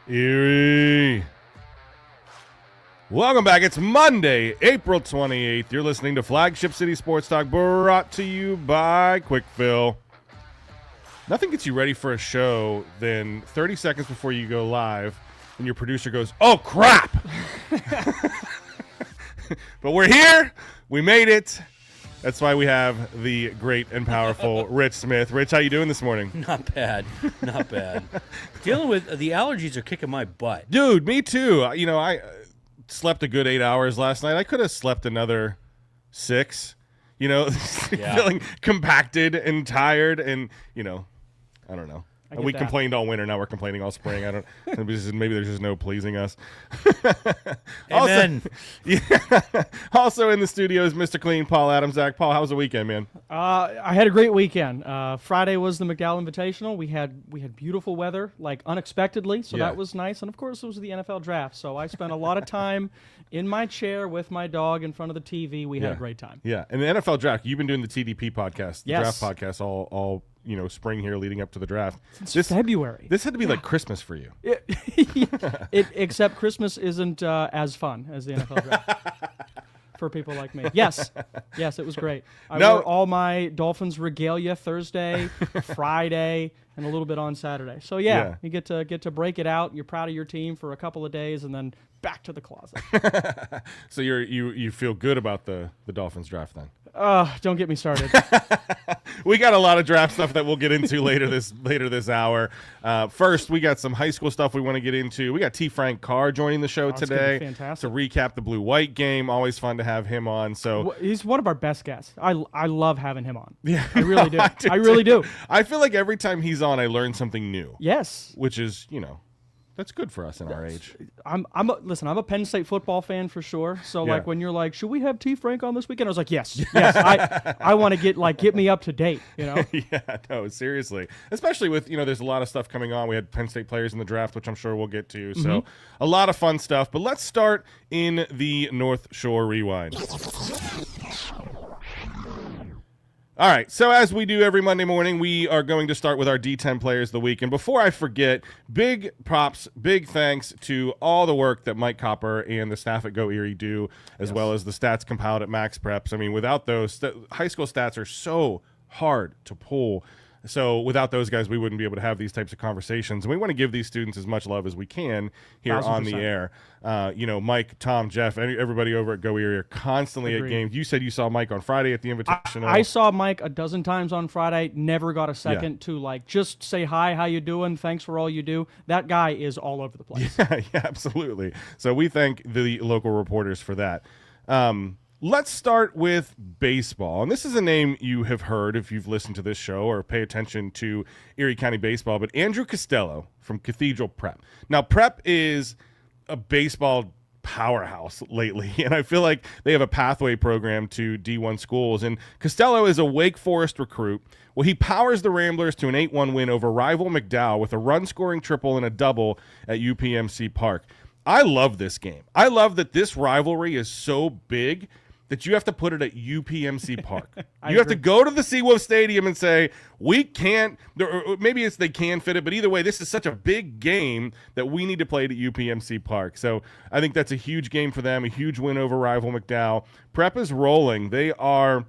Erie. Welcome back. It's Monday, April 28th. You're listening to Flagship City Sports Talk, brought to you by Quick Fill. Nothing gets you ready for a show than 30 seconds before you go live when your producer goes, "Oh, crap!" But we're here. We made it. That's why we have the great and powerful Rich Smith. Rich, how you doing this morning? Not bad. Not bad. Dealing with the allergies are kicking my butt. Dude, me too. You know, I slept a good 8 hours last night. I could have slept another 6, you know, feeling compacted and tired and, you know, I don't know. We complained all winter. Now we're complaining all spring. I don't. Maybe there's just no pleasing us. Amen. Also in the studio is Mr. Clean, Paul Adamzak. Paul, how was the weekend, man? I had a great weekend. Friday was the McDowell Invitational. We had beautiful weather, like unexpectedly, so that was nice. And of course, it was the NFL Draft. So I spent a lot of time in my chair with my dog in front of the TV. We had a great time. Yeah, and the NFL Draft. You've been doing the TDP podcast, the Yes. Draft podcast, all spring here leading up to the draft. Since February. This had to be like Christmas for you. Except Christmas isn't as fun as the NFL Draft for people like me. Yes, it was great. I wore all my Dolphins regalia Thursday, Friday, and a little bit on Saturday. So you get to break it out. You're proud of your team for a couple of days, and then back to the closet. So you feel good about the Dolphins draft then? Don't get me started. We got a lot of draft stuff that we'll get into later this hour. First, we got some high school stuff we want to get into. We got T-Frank Carr joining the show today to recap the blue-white game. Always fun to have him on. So he's one of our best guests. I love having him on. Yeah, I really do. I really do. I feel like every time he's on, I learn something new. Yes, which is that's good for us in our age. I'm a Penn State football fan for sure. So like when you're like, should we have T-Frank on this weekend? I was like, yes. I want to get me up to date. Yeah, no, seriously. Especially with there's a lot of stuff coming on. We had Penn State players in the draft, which I'm sure we'll get to. So a lot of fun stuff. But let's start in the North Shore Rewind. All right, so as we do every Monday morning, we are going to start with our D10 players of the week. And before I forget, big props, big thanks to all the work that Mike Copper and the staff at Go Erie do, as well as the stats compiled at Max Preps. I mean, without those, high school stats are so hard to pull. So without those guys, we wouldn't be able to have these types of conversations. And we want to give these students as much love as we can here 1,000%. On the air. Mike, Tom, Jeff, everybody over at Go Erie are constantly at games. You said you saw Mike on Friday at the Invitational. I saw Mike a dozen times on Friday. Never got a second to just say hi, how you doing? Thanks for all you do. That guy is all over the place. Yeah, absolutely. So we thank the local reporters for that. Let's start with baseball. And this is a name you have heard if you've listened to this show or pay attention to Erie County baseball, but Andrew Costello from Cathedral Prep. Now, Prep is a baseball powerhouse lately, and I feel like they have a pathway program to D1 schools. And Costello is a Wake Forest recruit. Well, he powers the Ramblers to an 8-1 win over rival McDowell with a run-scoring triple and a double at UPMC Park. I love this game. I love that this rivalry is so big that you have to put it at UPMC Park. You have to go to the Seawolf Stadium and say, we can't, or maybe they can fit it, but either way, this is such a big game that we need to play it at UPMC Park. So I think that's a huge game for them, a huge win over rival McDowell. Prep is rolling. They are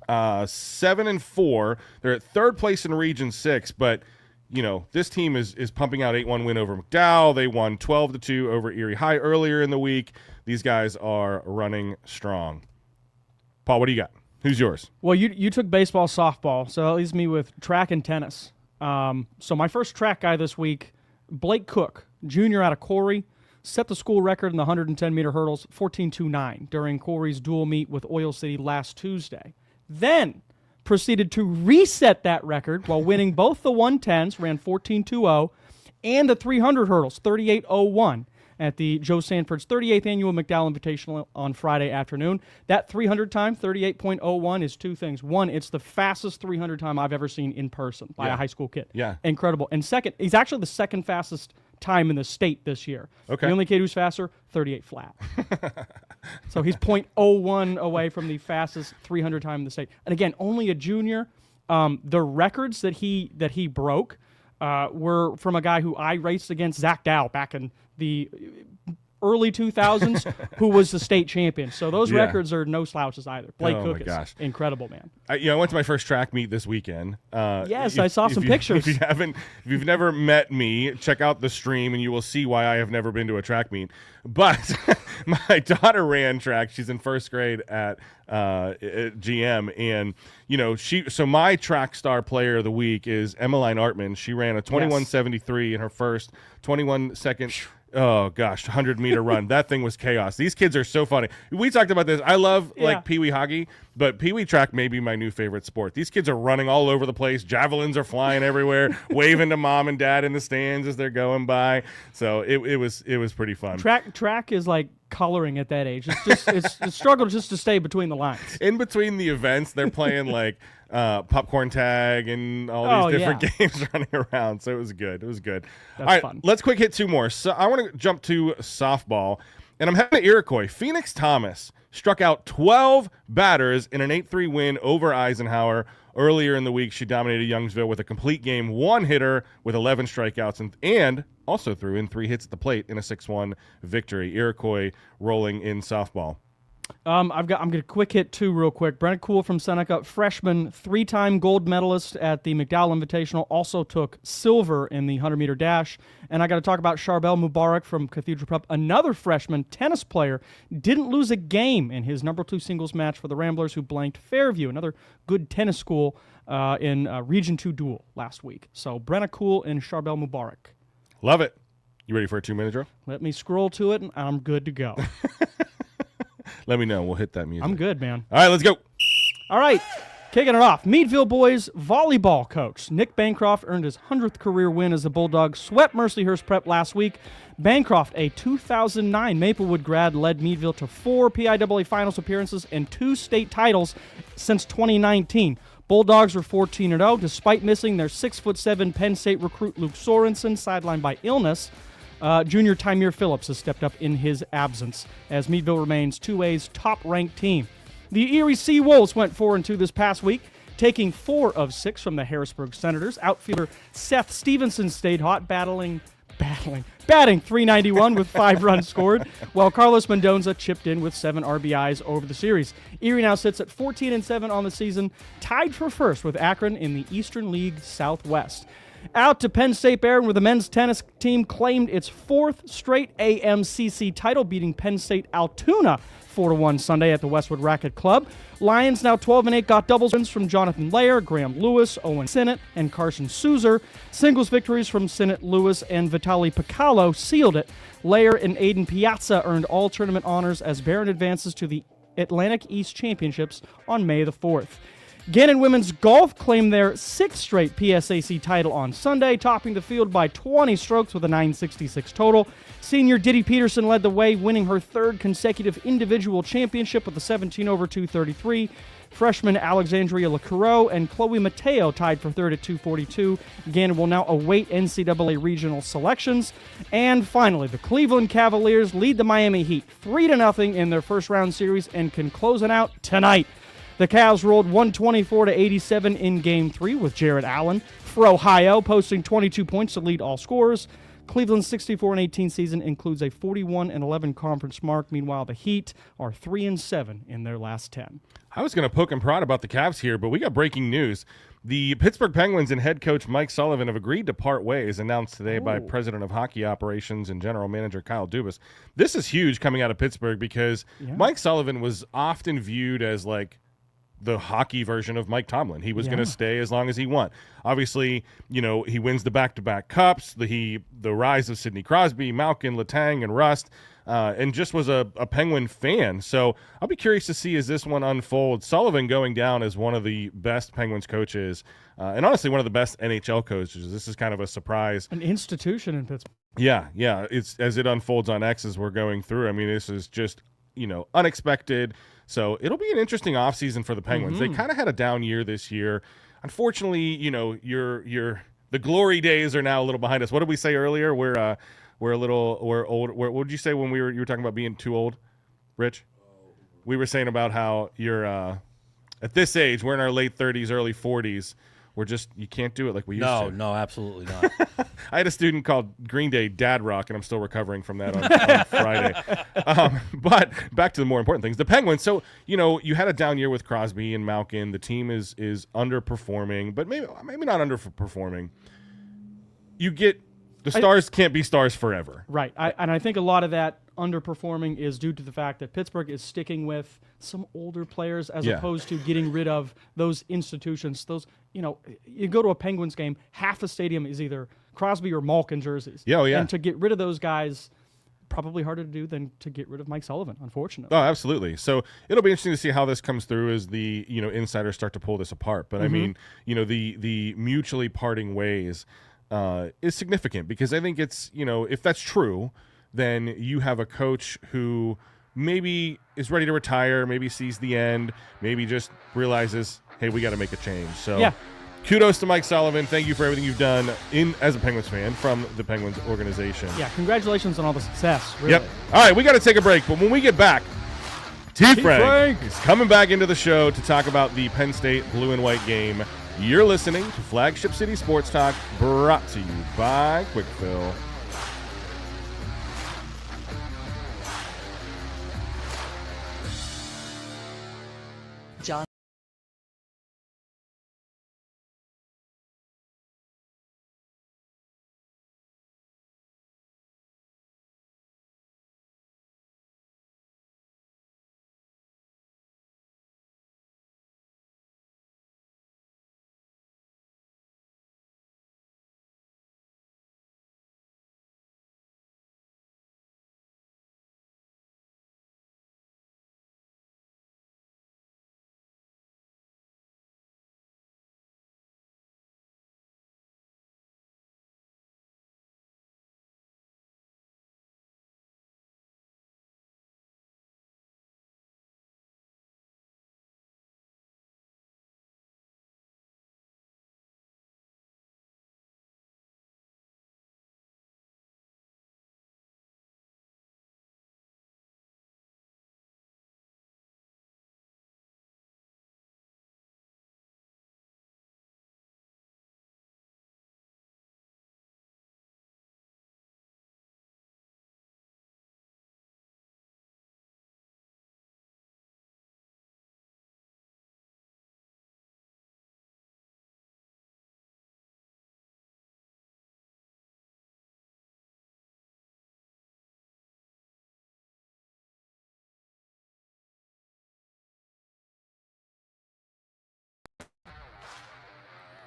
7-4. They're at third place in Region 6, but this team is pumping out 8-1 win over McDowell. They won 12-2 over Erie High earlier in the week. These guys are running strong. Paul, what do you got? Who's yours? Well, you took baseball, softball, so that leaves me with track and tennis. So my first track guy this week, Blake Cook, junior out of Corey, set the school record in the 110-meter hurdles, 14.29, during Corey's dual meet with Oil City last Tuesday. Then proceeded to reset that record while winning both the 110s, ran 14.20, and the 300 hurdles, 38.01. At the Joe Sanford's 38th Annual McDowell Invitational on Friday afternoon. That 300 time, 38.01, is two things. One, it's the fastest 300 time I've ever seen in person by a high school kid. Yeah. Incredible. And second, he's actually the second fastest time in the state this year. Okay. The only kid who's faster, 38 flat. So he's 0.01 away from the fastest 300 time in the state. And again, only a junior. The records that he broke, were from a guy who I raced against, Zach Dow, back in the early 2000s, who was the state champion. So those records are no slouches either. Blake Cook is incredible, man. I went to my first track meet this weekend. Yes, I saw some pictures. If you've never met me, check out the stream and you will see why I have never been to a track meet. But my daughter ran track. She's in first grade at GM, and so my track star player of the week is Emmeline Artman. She ran a 21:73 in her first 21-second. Oh gosh, 100-meter run. That thing was chaos. These kids are so funny. We talked about this. I love like Pee Wee hockey, but Pee Wee track may be my new favorite sport. These kids are running all over the place. Javelins are flying everywhere, waving to mom and dad in the stands as they're going by. So it was pretty fun. Track is like coloring at that age. It's just it's a struggle just to stay between the lines. In between the events, they're playing like popcorn tag and all these different games running around. So it was good. That's all right, fun. let's quick hit two more. So I want to jump to softball, and I'm heading to Iroquois. Phoenix Thomas struck out 12 batters in an 8-3 win over Eisenhower. Earlier in the week, she dominated Youngsville with a complete game, one hitter with 11 strikeouts, and also threw in 3 hits at the plate in a 6-1 victory. Iroquois rolling in softball. I'm gonna quick hit two real quick. Brenna Cool from Seneca, freshman, 3-time gold medalist at the McDowell Invitational, also took silver in the 100-meter dash. And I got to talk about Charbel Mubarak from Cathedral Prep, another freshman tennis player, didn't lose a game in his number 2 singles match for the Ramblers, who blanked Fairview, another good tennis school in Region 2 duel last week. So Brenna Cool and Charbel Mubarak. Love it. You ready for a 2-minute drill? Let me scroll to it, and I'm good to go. Let me know. We'll hit that music. I'm good, man. All right, let's go. All right, kicking it off. Meadville boys volleyball coach Nick Bancroft earned his 100th career win as the Bulldogs swept Mercyhurst Prep last week. Bancroft, a 2009 Maplewood grad, led Meadville to 4 PIAA finals appearances and 2 state titles since 2019. Bulldogs were 14-0, despite missing their 6'7" Penn State recruit Luke Sorensen, sidelined by illness. Junior Tymir Phillips has stepped up in his absence as Meadville remains 2A's top-ranked team. The Erie Sea Wolves went 4-2 this past week, taking 4 of 6 from the Harrisburg Senators. Outfielder Seth Stevenson stayed hot, batting .391 with 5 runs scored, while Carlos Mendoza chipped in with 7 RBIs over the series. Erie now sits at 14-7 on the season, tied for first with Akron in the Eastern League Southwest. Out to Penn State Barron, where the men's tennis team claimed its 4th straight AMCC title, beating Penn State Altoona 4-1 Sunday at the Westwood Racket Club. Lions now 12-8 got doubles wins from Jonathan Lair, Graham Lewis, Owen Sinnott, and Carson Souzer. Singles victories from Sinnott, Lewis, and Vitaly Picalo sealed it. Lair and Aiden Piazza earned all tournament honors as Barron advances to the Atlantic East Championships on May the 4th. Gannon women's golf claimed their 6th straight PSAC title on Sunday, topping the field by 20 strokes with a 966 total. Senior Diddy Peterson led the way, winning her 3rd consecutive individual championship with a 17/233. Freshman Alexandria LaCourreau and Chloe Mateo tied for 3rd at 242. Gannon will now await NCAA regional selections. And finally, the Cleveland Cavaliers lead the Miami Heat 3-0 in their first-round series and can close it out tonight. The Cavs rolled 124-87 in Game 3 with Jared Allen for Ohio, posting 22 points to lead all scorers. Cleveland's 64-18 season includes a 41-11 conference mark. Meanwhile, the Heat are 3-7 in their last 10. I was going to poke and prod about the Cavs here, but we got breaking news. The Pittsburgh Penguins and head coach Mike Sullivan have agreed to part ways, announced today by President of Hockey Operations and General Manager Kyle Dubas. This is huge coming out of Pittsburgh because Mike Sullivan was often viewed as like the hockey version of Mike Tomlin. He was going to stay as long as he won. Obviously, he wins the back-to-back cups, the rise of Sidney Crosby, Malkin, Letang, and Rust, and just was a Penguin fan. So I'll be curious to see as this one unfolds. Sullivan going down as one of the best Penguins coaches, and honestly one of the best NHL coaches. This is kind of a surprise. An institution in Pittsburgh. Yeah. It's as it unfolds on X as we're going through. I mean, this is just unexpected. So it'll be an interesting offseason for the Penguins. They kind of had a down year this year. Unfortunately, the glory days are now a little behind us. What did we say earlier? We're old. What did you say when you were talking about being too old, Rich? We were saying about how you're at this age, we're in our late 30s, early 40s. you can't do it like we used to. No, absolutely not. I had a student called Green Day Dad Rock, and I'm still recovering from that on Friday. But back to the more important things. The Penguins. So, you had a down year with Crosby and Malkin. The team is underperforming, but maybe not underperforming. The stars can't be stars forever. Right. I think a lot of that underperforming is due to the fact that Pittsburgh is sticking with some older players as opposed to getting rid of those institutions. You go to a Penguins game, half the stadium is either Crosby or Malkin jerseys. Yeah, And to get rid of those guys, probably harder to do than to get rid of Mike Sullivan, unfortunately. Oh, absolutely. So it'll be interesting to see how this comes through as the insiders start to pull this apart. But I mean, the mutually parting ways is significant, because I think it's if that's true, then you have a coach who maybe is ready to retire, maybe sees the end, maybe just realizes, hey, we got to make a change. So kudos to Mike Sullivan. Thank you for everything you've done as a Penguins fan from the Penguins organization. Yeah, congratulations on all the success. Really. Yep. All right, we got to take a break, but when we get back, T-Frank is coming back into the show to talk about the Penn State blue and white game. You're listening to Flagship City Sports Talk, brought to you by Quick Fill. John.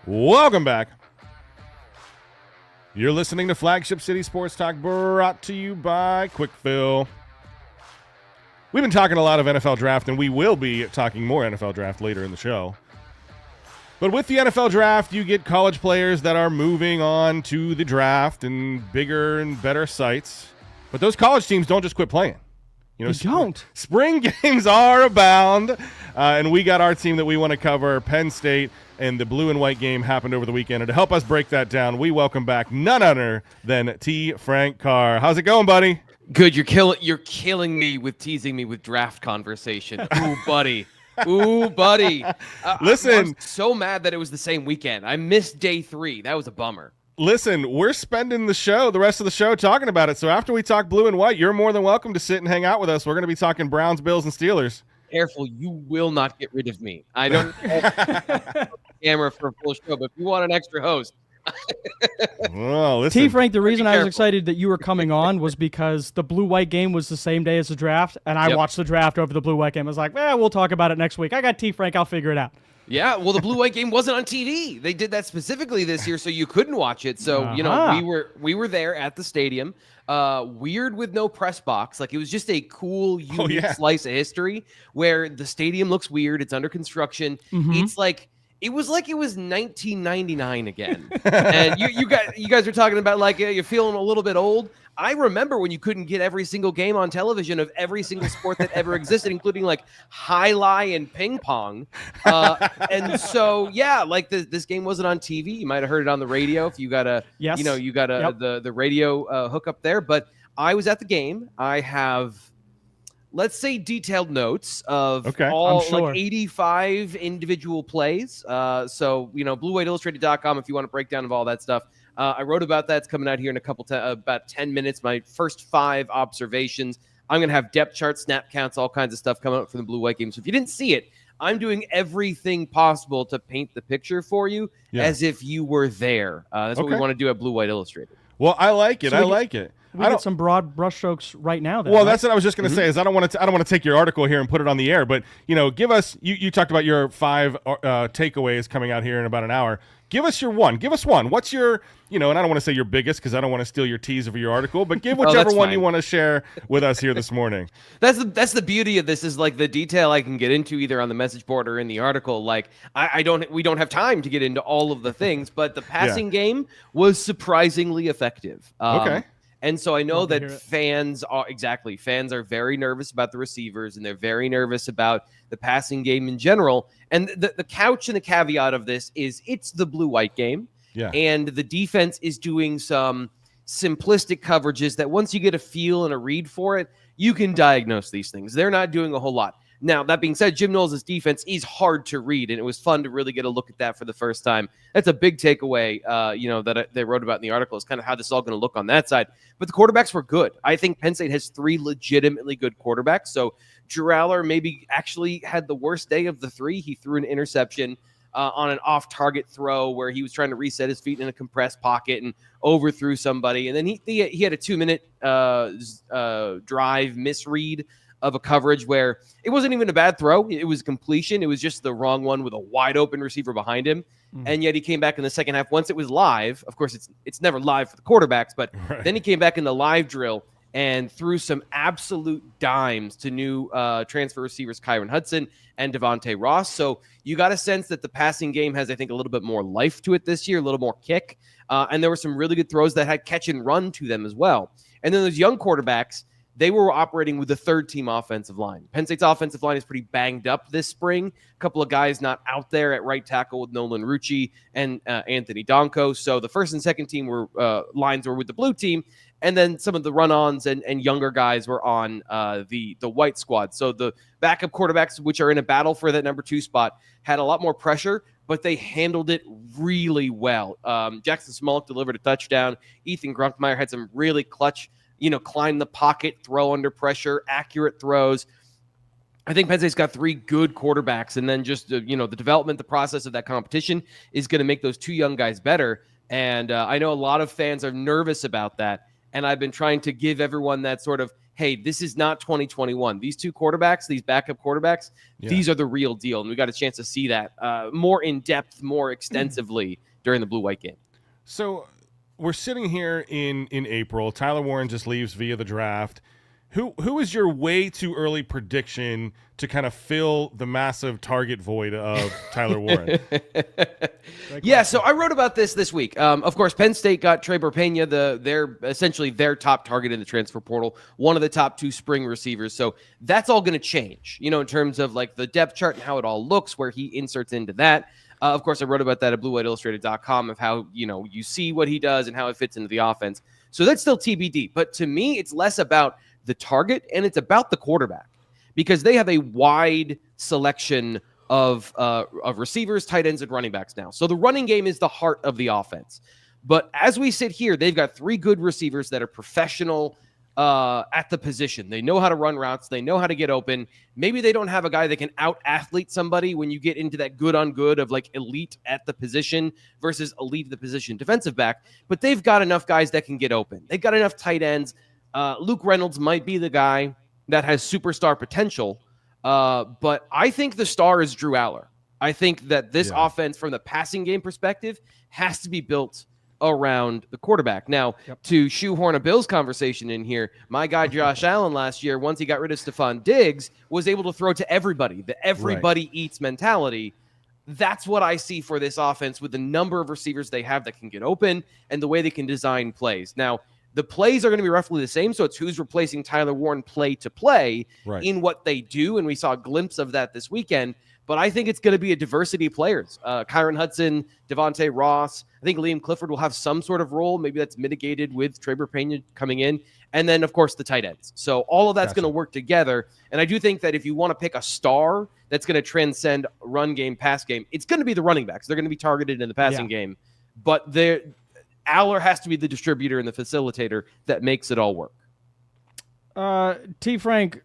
Welcome back. You're listening to Flagship City Sports Talk, brought to you by Quick Fill. We've been talking a lot of NFL Draft, and we will be talking more NFL Draft later in the show. But with the NFL Draft, you get college players that are moving on to the draft and bigger and better sites. But those college teams don't just quit playing. They don't. Spring games are abound, and we got our team that we want to cover, Penn State, and the blue and white game happened over the weekend. And to help us break that down, we welcome back none other than T-Frank Carr. How's it going, buddy? Good. You're killing me with teasing me with draft conversation. Ooh, buddy. Ooh, buddy. Listen. I'm so mad that it was the same weekend. I missed day 3. That was a bummer. Listen, we're spending the rest of the show talking about it. So after we talk blue and white, you're more than welcome to sit and hang out with us. We're going to be talking Browns, Bills, and Steelers. Careful, you will not get rid of me. I don't have camera for a full show, but if you want an extra host. Well, listen. T-Frank, the reason I was excited that you were coming on was because the blue-white game was the same day as the draft, and I watched the draft over the blue-white game. I was like, we'll talk about it next week. I got T-Frank. I'll figure it out. Yeah, well, the blue-white game wasn't on TV. They did that specifically this year, so you couldn't watch it. So, we were there at the stadium. Weird with no press box. Like, it was just a cool, unique slice of history where the stadium looks weird. It's under construction. It's like it was 1999 again. And you guys are talking about like you're feeling a little bit old. I remember when you couldn't get every single game on television of every single sport that ever existed, including like high-lie and ping pong. And so, like this game wasn't on TV. You might have heard it on the radio if you got the radio hookup there. But I was at the game. I have let's say detailed notes of Okay. all I'm sure. like 85 individual plays. So, bluewhiteillustrated.com if you want a breakdown of all that stuff. I wrote about that. It's coming out here in about 10 minutes. My first 5 observations. I'm going to have depth charts, snap counts, all kinds of stuff coming up for the blue-white game. So if you didn't see it, I'm doing everything possible to paint the picture for you as if you were there. That's what we want to do at Blue White Illustrated. Well, I like it. So I like it. We get some broad brushstrokes right now. Then, Well, right? that's what I was just going to say. Is I don't want to take your article here and put it on the air, but give us. You talked about your 5 takeaways coming out here in about an hour. Give us your one. Give us one. What's your, and I don't want to say your biggest because I don't want to steal your tease of your article, but give whichever one you want to share with us here this morning. That's the beauty of this is like the detail I can get into either on the message board or in the article. Like we don't have time to get into all of the things, but the passing game was surprisingly effective. Okay. And so I know Love to that hear it. fans are very nervous about the receivers and they're very nervous about the passing game in general. And the couch and the caveat of this is it's the blue-white game. Yeah. And the defense is doing some simplistic coverages that once you get a feel and a read for it, you can diagnose these things. They're not doing a whole lot. Now, that being said, Jim Knowles' defense is hard to read, and it was fun to really get a look at that for the first time. That's a big takeaway, that they wrote about in the article is kind of how this is all going to look on that side. But the quarterbacks were good. I think Penn State has 3 legitimately good quarterbacks. So Drew Aller maybe actually had the worst day of the 3. He threw an interception on an off-target throw where he was trying to reset his feet in a compressed pocket and overthrew somebody. And then he had a 2-minute drive misread of a coverage where it wasn't even a bad throw. It was completion. It was just the wrong one with a wide open receiver behind him. And yet he came back in the second half. Once it was live, of course, it's never live for the quarterbacks, but then he came back in the live drill and threw some absolute dimes to new transfer receivers Kyron Hudson and Devontae Ross. So you got a sense that the passing game has, I think, a little bit more life to it this year, a little more kick. And there were some really good throws that had catch and run to them as well. And then those young quarterbacks, they were operating with the third-team offensive line. Penn State's offensive line is pretty banged up this spring. A couple of guys not out there at right tackle with Nolan Rucci and Anthony Donko. So the first and second team lines were with the blue team, and then some of the run-ons and younger guys were on the white squad. So the backup quarterbacks, which are in a battle for that number 2 spot, had a lot more pressure, but they handled it really well. Jackson Smolik delivered a touchdown. Ethan Grunkmeyer had some really clutch climb the pocket, throw under pressure, accurate throws. I think Penn State's got 3 good quarterbacks, and then just the development, the process of that competition is going to make those 2 young guys better. And I know a lot of fans are nervous about that, and I've been trying to give everyone that sort of, hey, this is not 2021. These 2 quarterbacks, these backup quarterbacps, these are the real deal, and we got a chance to see that more in depth, more extensively during the blue-white game. So we're sitting here in April. Tyler Warren just leaves via the draft. Who is your way too early prediction to kind of fill the massive target void of Tyler Warren? Yeah, so I wrote about this week. Of course, Penn State got Trevor Pena, they're essentially their top target in the transfer portal, one of the top 2 spring receivers. So that's all going to change, in terms of like the depth chart and how it all looks, where he inserts into that. Of course, I wrote about that at bluewhiteillustrated.com of how, you see what he does and how it fits into the offense. So that's still TBD. But to me, it's less about the target and it's about the quarterback because they have a wide selection of receivers, tight ends, and running backs now. So the running game is the heart of the offense. But as we sit here, they've got 3 good receivers that are professional at the position. They know how to run routes. They know how to get open. Maybe they don't have a guy that can out-athlete somebody when you get into that good on good of like elite at the position versus elite at the position defensive back. But they've got enough guys that can get open. They've got enough tight ends. Luke Reynolds might be the guy that has superstar potential. But I think the star is Drew Aller. I think that this offense from the passing game perspective has to be built around the quarterback. Now, to shoehorn a Bills conversation in here, my guy Josh Allen last year, once he got rid of Stephon Diggs, was able to throw to everybody. The everybody eats mentality. That's what I see for this offense with the number of receivers they have that can get open and the way they can design plays. Now, the plays are going to be roughly the same, so it's who's replacing Tyler Warren play to play in what they do, and we saw a glimpse of that this weekend. but I think it's going to be a diversity of players. Kyron Hudson, Devontae Ross. I think Liam Clifford will have some sort of role. Maybe that's mitigated with Traber Pena coming in. And then, of course, the tight ends. So all of that's going to work together. And I do think that if you want to pick a star that's going to transcend run game, pass game, it's going to be the running backs. They're going to be targeted in the passing game. But Aller has to be the distributor and the facilitator that makes it all work. T-Frank,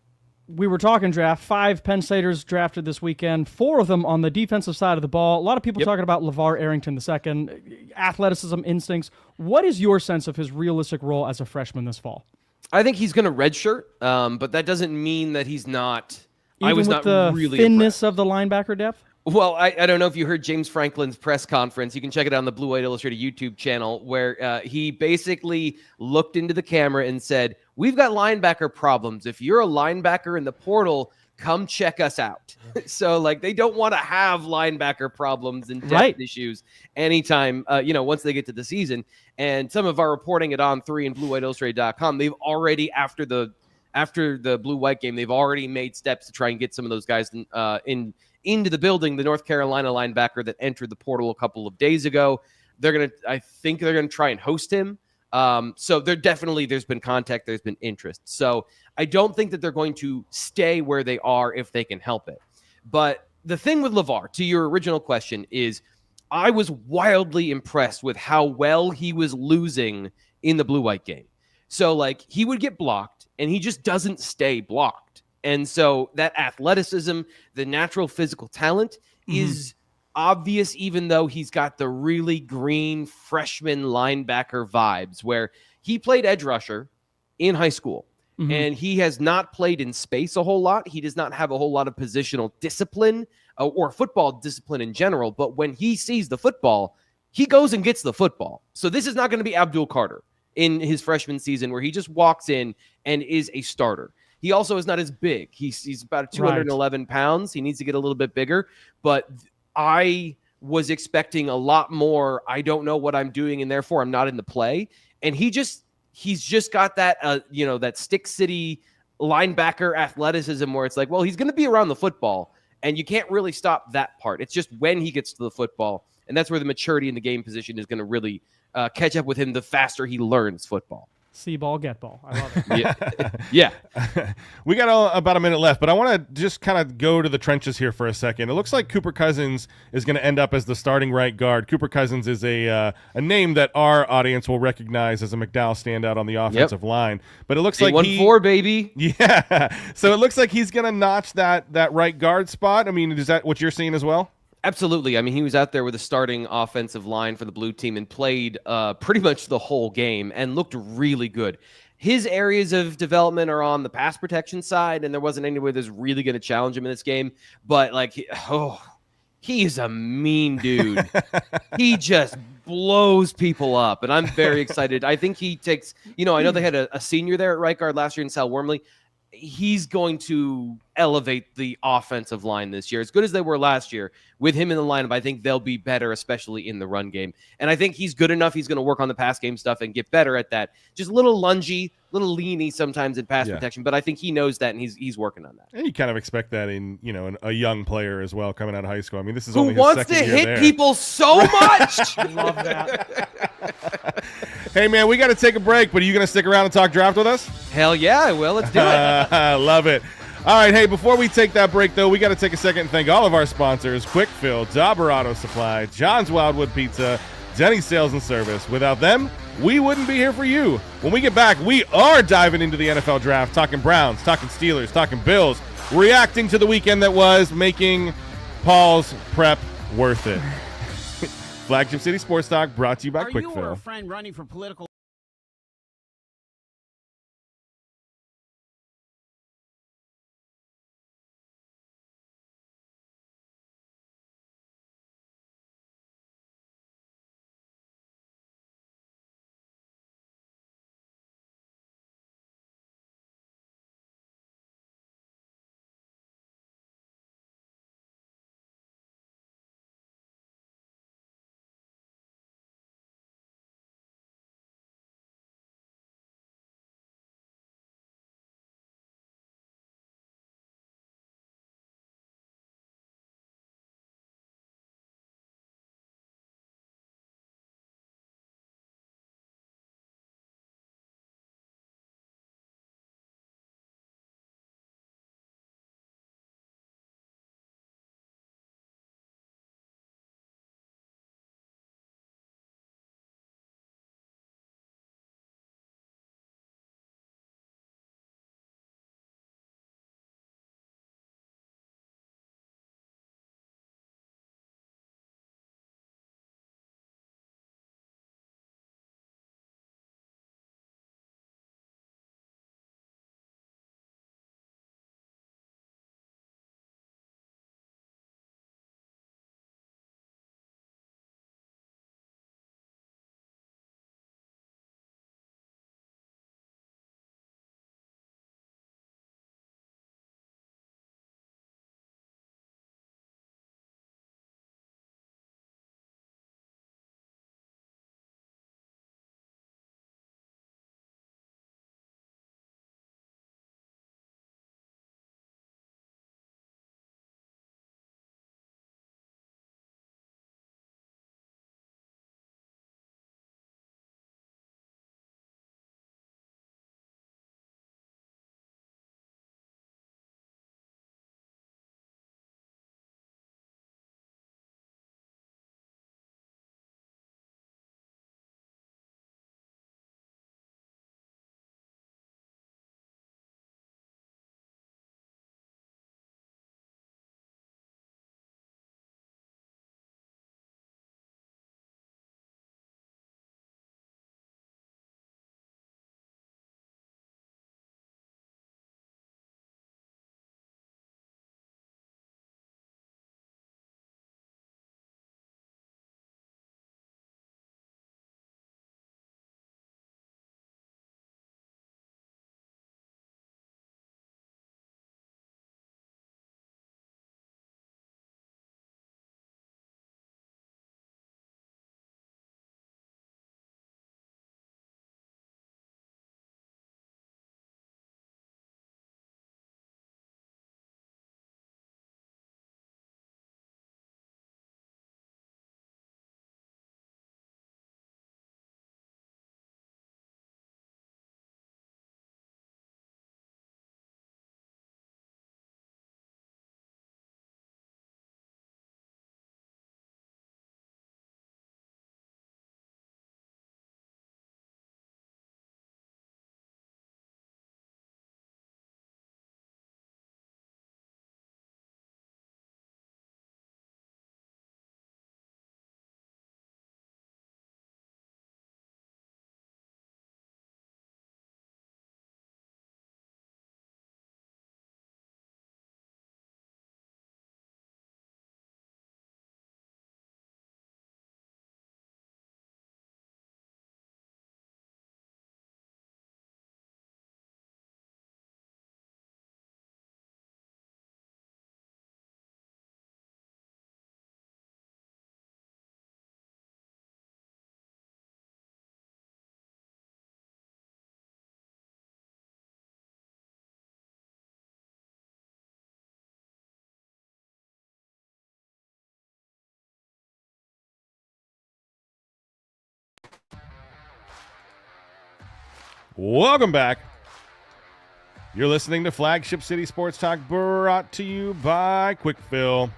we were talking draft. 5 Penn Staters drafted this weekend. 4 of them on the defensive side of the ball. A lot of people talking about LeVar Arrington II, athleticism, instincts. What is your sense of his realistic role as a freshman this fall? I think he's going to redshirt, but that doesn't mean that he's not. Even I was with not the really thinness impressed. of the linebacker depth? Well, I don't know if you heard James Franklin's press conference. You can check it out on the Blue White Illustrated YouTube channel, where he basically looked into the camera and said, "We've got linebacker problems. If you're a linebacker in the portal, come check us out." So, like, they don't want to have linebacker problems and depth issues anytime, once they get to the season. And some of our reporting at On3 and BlueWhiteIllustrated.com, they've already, after the Blue-White game, they've already made steps to try and get some of those guys into the building. The North Carolina linebacker that entered the portal a couple of days ago, I think they're gonna try and host him. So there's been contact, there's been interest. So I don't think that they're going to stay where they are if they can help it. But the thing with LeVar, to your original question, is I was wildly impressed with how well he was losing in the Blue-White game. So, like, he would get blocked, and he just doesn't stay blocked. And so that athleticism, the natural physical talent is obvious, even though he's got the really green freshman linebacker vibes, where he played edge rusher in high school. And he has not played in space a whole lot. He does not have a whole lot of positional discipline or football discipline in general. But when he sees the football, he goes and gets the football. So this is not going to be Abdul Carter in his freshman season, where he just walks in and is a starter. He also is not as big. He's about 211 pounds. He needs to get a little bit bigger. But I was expecting a lot more. I don't know what I'm doing, and therefore I'm not in the play. And he's just got that, that Stick City linebacker athleticism where it's like, well, he's going to be around the football, and you can't really stop that part. It's just when he gets to the football, and that's where the maturity in the game position is going to really catch up with him the faster he learns football. See ball, get ball. I love it. Yeah. We got about a minute left, but I want to just kind of go to the trenches here for a second. It looks like Cooper Cousins is going to end up as the starting right guard. Cooper Cousins is a name that our audience will recognize as a McDowell standout on the offensive line. But it looks like 814, baby. Yeah. So it looks like he's going to notch that right guard spot. I mean, is that what you're seeing as well? Absolutely. I mean, he was out there with a starting offensive line for the blue team and played pretty much the whole game and looked really good. His areas of development are on the pass protection side, and there wasn't anybody that's really going to challenge him in this game. But, like, he's a mean dude. He just blows people up, and I'm very excited. I think he takes, I know they had a senior there at right guard last year in Sal Wormley. He's going to elevate the offensive line this year. As good as they were last year, with him in the lineup, I think they'll be better, especially in the run game. And I think he's good enough. He's going to work on the pass game stuff and get better at that. Just a little lungy, little leany sometimes in pass protection, but I think he knows that, and he's working on that. And you kind of expect that in, a young player as well coming out of high school. I mean, this is who only his wants second to year hit there. people so much. I love that. Hey, man, we got to take a break, but are you going to stick around and talk draft with us? Hell yeah, I will. Let's do it. Love it. All right, hey, before we take that break, though, we got to take a second and thank all of our sponsors: Quick Fill, Dauber Auto Supply, John's Wildwood Pizza, Denny's Sales and Service. Without them, we wouldn't be here for you. When we get back, we are diving into the NFL Draft, talking Browns, talking Steelers, talking Bills, reacting to the weekend that was, making Paul's prep worth it. Flagship City Sports Talk brought to you by Quick Are you Fill. or a friend running for political Welcome back. You're listening to Flagship City Sports Talk, brought to you by Quick Fill.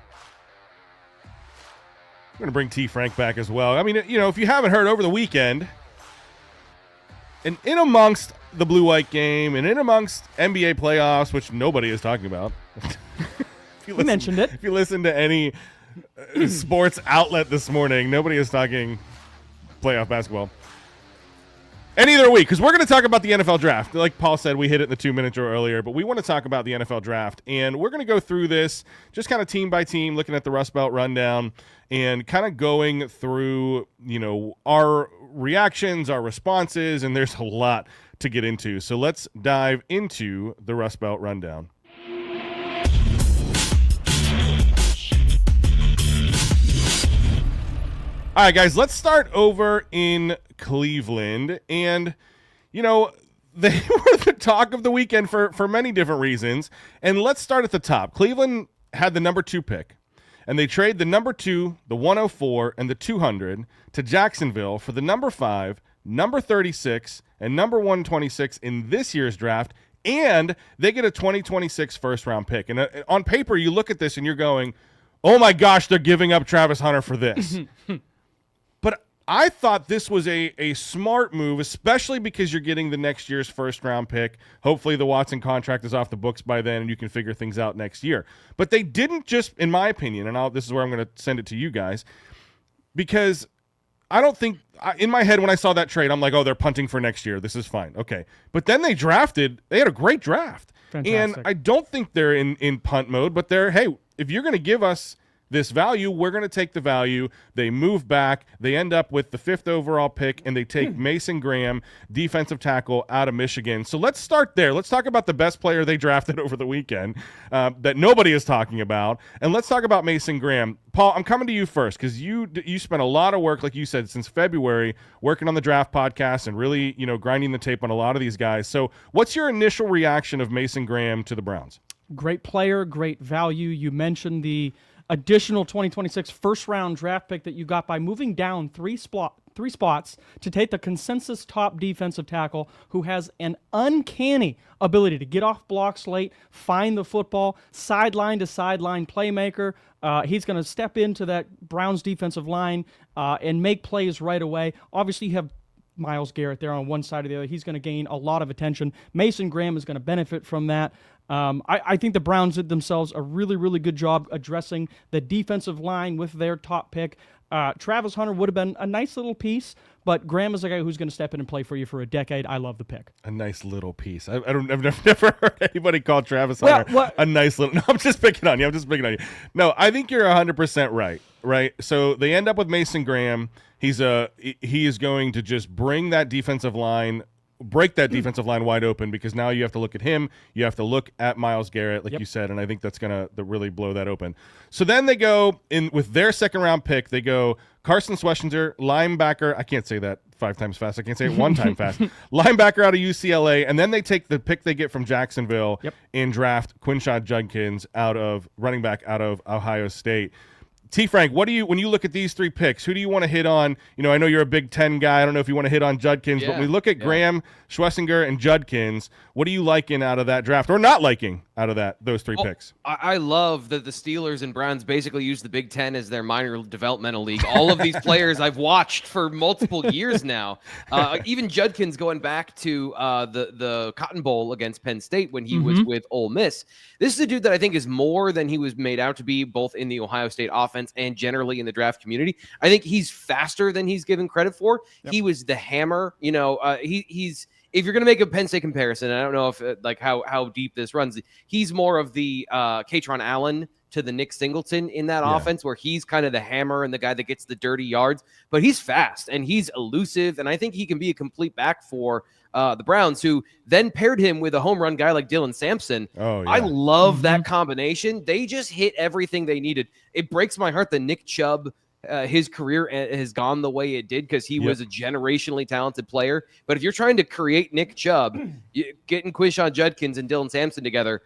We're going to bring T-Frank back as well. I mean, you know, if you haven't heard, over the weekend, and in amongst the blue-white game and in amongst NBA playoffs, which nobody is talking about. We mentioned it. If you listen to any sports outlet this morning, nobody is talking playoff basketball. Any other week, because we're going to talk about the NFL draft. Like Paul said, we hit it in the 2 minutes earlier, but we want to talk about the NFL draft. And we're going to go through this just kind of team by team, looking at the Rust Belt rundown and kind of going through, you know, our reactions, our responses, and there's a lot to get into. So let's dive into the Rust Belt rundown. All right, guys, let's start over in Cleveland. And, you know, they were the talk of the weekend for many different reasons. And let's start at the top. Cleveland had the number 2 pick, and they trade the number 2, the 104, and the 200 to Jacksonville for the number 5, number 36, and number 126 in this year's draft. And they get a 2026 first-round pick. And on paper, you look at this and you're going, oh, my gosh, they're giving up Travis Hunter for this. But I thought this was a smart move, especially because you're getting the next year's first-round pick. Hopefully the Watson contract is off the books by then and you can figure things out next year. But they didn't just, in my opinion, and this is where I'm going to send it to you guys, because I don't think – in my head when I saw that trade, I'm like, oh, they're punting for next year. This is fine. Okay. But then they had a great draft. Fantastic. And I don't think they're in punt mode, but they're, hey, if you're going to give us – this value, we're going to take the value. They move back. They end up with the 5th overall pick, and they take Mason Graham, defensive tackle out of Michigan. So let's start there. Let's talk about the best player they drafted over the weekend that nobody is talking about, and let's talk about Mason Graham. Paul, I'm coming to you first because you spent a lot of work, like you said, since February, working on the draft podcast and really, you know, grinding the tape on a lot of these guys. So what's your initial reaction of Mason Graham to the Browns? Great player, great value. You mentioned the additional 2026 first-round draft pick that you got by moving down three spots to take the consensus top defensive tackle who has an uncanny ability to get off blocks late, find the football, sideline to sideline playmaker. He's going to step into that Browns defensive line and make plays right away. Obviously, you have Myles Garrett there on one side or the other. He's going to gain a lot of attention. Mason Graham is going to benefit from that. I think the Browns did themselves a really, really good job addressing the defensive line with their top pick. Travis Hunter would have been a nice little piece, but Graham is a guy who's going to step in and play for you for a decade. I love the pick. A nice little piece. I've never heard anybody call Travis Hunter a nice little. No, I'm just picking on you. No, I think you're 100% right. Right. So they end up with Mason Graham. He is going to just bring that defensive line. Break that defensive line wide open because now you have to look at him. You have to look at Myles Garrett, like you said, and I think that's going to really blow that open. So then they go in with their second-round pick. They go Carson Schwessinger, linebacker. I can't say that 5 times fast. I can't say it 1 time fast. Linebacker out of UCLA, and then they take the pick they get from Jacksonville and draft Quinshon Judkins running back out of Ohio State. T-Frank, when you look at these 3 picks, who do you want to hit on? You know, I know you're a Big Ten guy. I don't know if you want to hit on Judkins, but when we look at Graham, Schwessinger, and Judkins, what are you liking out of that draft or not liking out of those 3 picks? I love that the Steelers and Browns basically use the Big Ten as their minor developmental league. All of these players I've watched for multiple years now. Even Judkins going back to the Cotton Bowl against Penn State when he was with Ole Miss. This is a dude that I think is more than he was made out to be, both in the Ohio State offense and generally in the draft community. I think he's faster than he's given credit for. He was the hammer. You know, he's if you're going to make a Penn State comparison, I don't know if how deep this runs. He's more of the Katron Allen to the Nick Singleton in that offense, where he's kind of the hammer and the guy that gets the dirty yards, but he's fast and he's elusive. And I think he can be a complete back for the Browns, who then paired him with a home run guy like Dylan Sampson. Oh, yeah. I love that combination. They just hit everything they needed. It breaks my heart that Nick Chubb, his career has gone the way it did because he was a generationally talented player. But if you're trying to create Nick Chubb, getting Quinshon Judkins and Dylan Sampson together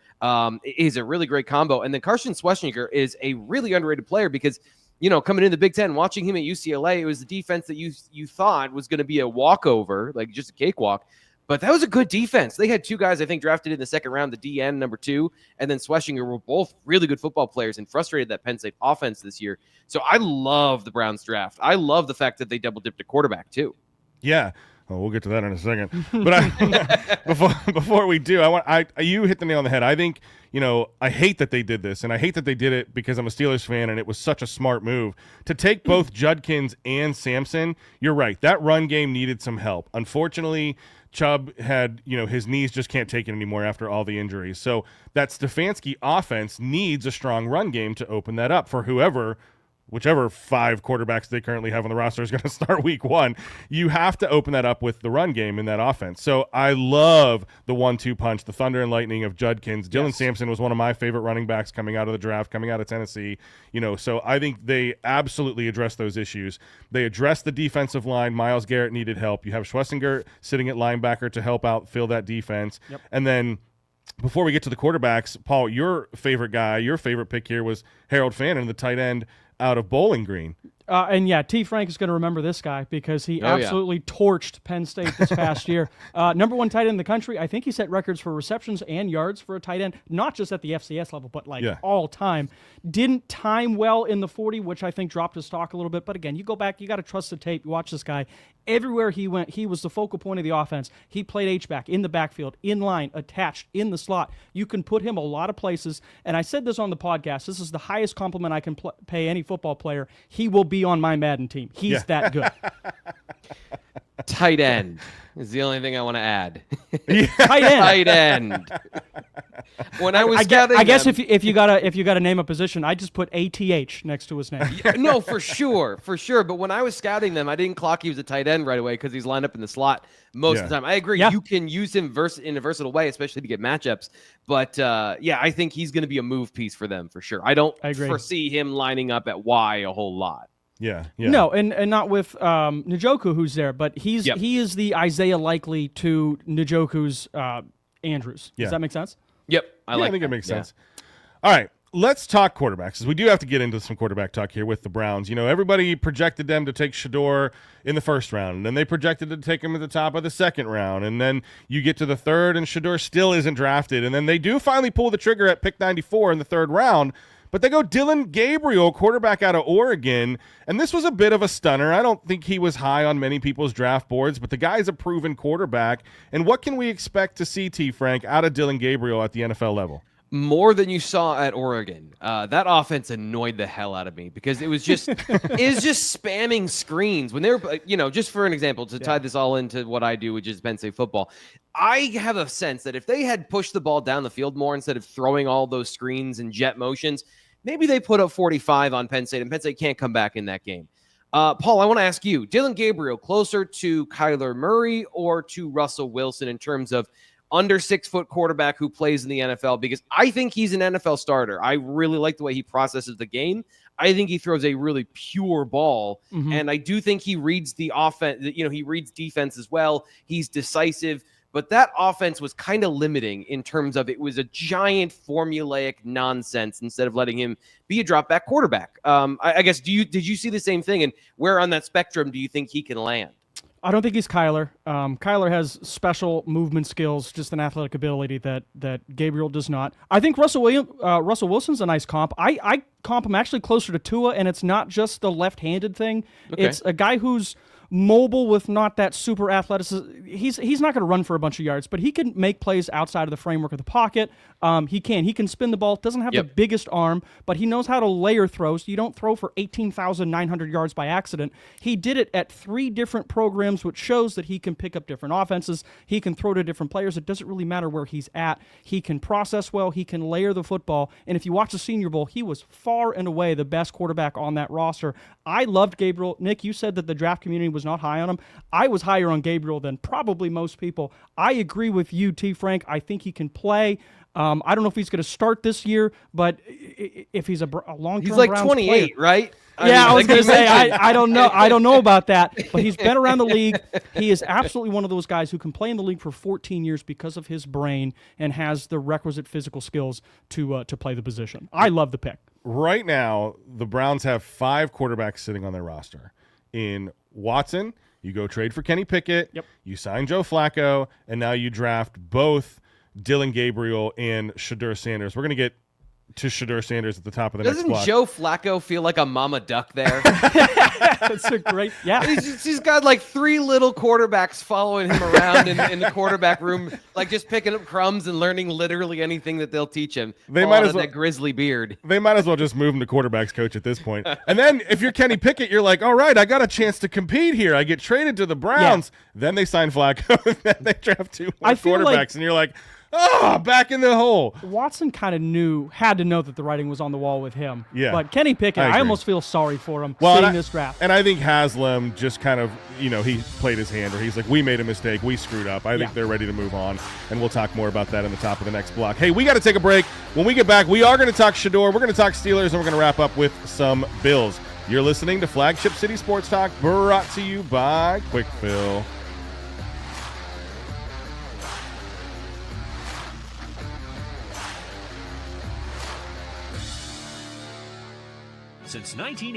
is a really great combo. And then Carson Schwessinger is a really underrated player because, you know, coming into the Big Ten, watching him at UCLA, it was the defense that you thought was going to be a walkover, like just a cakewalk. But that was a good defense. They had two guys, I think, drafted in the second round, the DN number 2, and then Schlesinger were both really good football players and frustrated that Penn State offense this year. So I love the Browns draft. I love the fact that they double dipped a quarterback too. Yeah. Oh, we'll get to that in a second. But before we do, you hit the nail on the head. I think, I hate that they did this, and I hate that they did it because I'm a Steelers fan, and it was such a smart move. To take both Judkins and Sampson, you're right. That run game needed some help. Unfortunately, Chubb had, his knees just can't take it anymore after all the injuries. So that Stefanski offense needs a strong run game to open that up for whichever 5 quarterbacks they currently have on the roster is going to start week 1. You have to open that up with the run game in that offense. So I love the 1-2 punch, the thunder and lightning of Judkins. Dylan Sampson was one of my favorite running backs coming out of the draft, coming out of Tennessee. So I think they absolutely addressed those issues. They addressed the defensive line. Myles Garrett needed help. You have Schlesinger sitting at linebacker to help out fill that defense. Yep. And then before we get to the quarterbacks, Paul, your favorite guy, your favorite pick here was Harold Fannin, the tight end out of Bowling Green. And T-Frank is going to remember this guy because he absolutely torched Penn State this past year. Number 1 tight end in the country. I think he set records for receptions and yards for a tight end, not just at the FCS level, but all time. Didn't time well in the 40, which I think dropped his stock a little bit. But again, you go back, you got to trust the tape. You watch this guy. Everywhere he went, he was the focal point of the offense. He played H-back, in the backfield, in line, attached, in the slot. You can put him a lot of places. And I said this on the podcast. This is the highest compliment I can pay any football player. He will be on my Madden team. He's that good. Tight end is the only thing I want to add. Tight end. Tight end. When I was scouting, I guess if you gotta name a position, I just put ATH next to his name. No, for sure. But when I was scouting them, I didn't clock he was a tight end right away because he's lined up in the slot most of the time. I agree. You can use him in a versatile way, especially to get matchups. But I think he's going to be a move piece for them for sure. I don't foresee him lining up at Y a whole lot. Yeah. No, and not with Njoku, who's there, but he is the Isaiah Likely to Njoku's Andrews. Does that make sense? Yep, I think it makes sense. All right, let's talk quarterbacks, because we do have to get into some quarterback talk here with the Browns. Everybody projected them to take Shador in the first round, and then they projected to take him at the top of the second round, and then you get to the third, and Shador still isn't drafted, and then they do finally pull the trigger at pick 94 in the third round. But they go Dylan Gabriel, quarterback out of Oregon, and this was a bit of a stunner. I don't think he was high on many people's draft boards, but the guy's a proven quarterback. And what can we expect to see, T-Frank, out of Dylan Gabriel at the NFL level? More than you saw at Oregon. That offense annoyed the hell out of me because it was just spamming screens when they were, just for an example, to tie this all into what I do, which is Penn State football. I have a sense that if they had pushed the ball down the field more instead of throwing all those screens and jet motions, maybe they put up 45 on Penn State, and Penn State can't come back in that game. Paul, I want to ask you, Dylan Gabriel, closer to Kyler Murray or to Russell Wilson in terms of under 6-foot quarterback who plays in the NFL? Because I think he's an NFL starter. I really like the way he processes the game. I think he throws a really pure ball, and I do think he reads the offense. He reads defense as well. He's decisive, but that offense was kind of limiting in terms of it was a giant formulaic nonsense instead of letting him be a drop back quarterback. I guess did you see the same thing? And where on that spectrum do you think he can land? I don't think he's Kyler. Kyler has special movement skills, just an athletic ability that Gabriel does not. I think Russell Wilson's a nice comp. I comp him actually closer to Tua, and it's not just the left-handed thing. Okay. It's a guy who's mobile with not that super athleticism. He's not going to run for a bunch of yards, but he can make plays outside of the framework of the pocket. He can spin the ball. Doesn't have the biggest arm, but he knows how to layer throws. You don't throw for 18,900 yards by accident. He did it at 3 different programs, which shows that he can pick up different offenses. He can throw to different players. It doesn't really matter where he's at. He can process well. He can layer the football. And if you watch the Senior Bowl, he was far and away the best quarterback on that roster. I loved Gabriel. Nick, you said that the draft community was not high on him. I was higher on Gabriel than probably most people. I agree with you, T-Frank. I think he can play. I don't know if he's going to start this year, but if he's a long-term he's like Browns 28, player, right? I was going to say I don't know. I don't know about that, but he's been around the league. He is absolutely one of those guys who can play in the league for 14 years because of his brain and has the requisite physical skills to play the position. I love the pick. Right now, the Browns have 5 quarterbacks sitting on their roster. In Watson, You go trade for Kenny Pickett. Yep. You sign Joe Flacco, and now you draft both Dylan Gabriel and Shedeur Sanders. We're going to get to Shedeur Sanders at the top of the next block. Doesn't Joe Flacco feel like a mama duck there? That's a great, yeah. He's got like 3 little quarterbacks following him around in the quarterback room, like just picking up crumbs and learning literally anything that they'll teach him. They might as well that grizzly beard. They might as well just move him to quarterbacks coach at this point. And then if you're Kenny Pickett, you're like, all right, I got a chance to compete here. I get traded to the Browns. Then they sign Flacco, and then they draft 2 more quarterbacks, and you're like, oh, back in the hole. Watson kind of had to know that the writing was on the wall with him. Yeah. But Kenny Pickett, I almost feel sorry for him seeing this draft. And I think Haslam just kind of, he played his hand, or he's like, we made a mistake. We screwed up. I think they're ready to move on, and we'll talk more about that in the top of the next block. Hey, we got to take a break. When we get back, we are going to talk Shedeur. We're going to talk Steelers, and we're going to wrap up with some Bills. You're listening to Flagship City Sports Talk, brought to you by Quick Fill. Since 1980.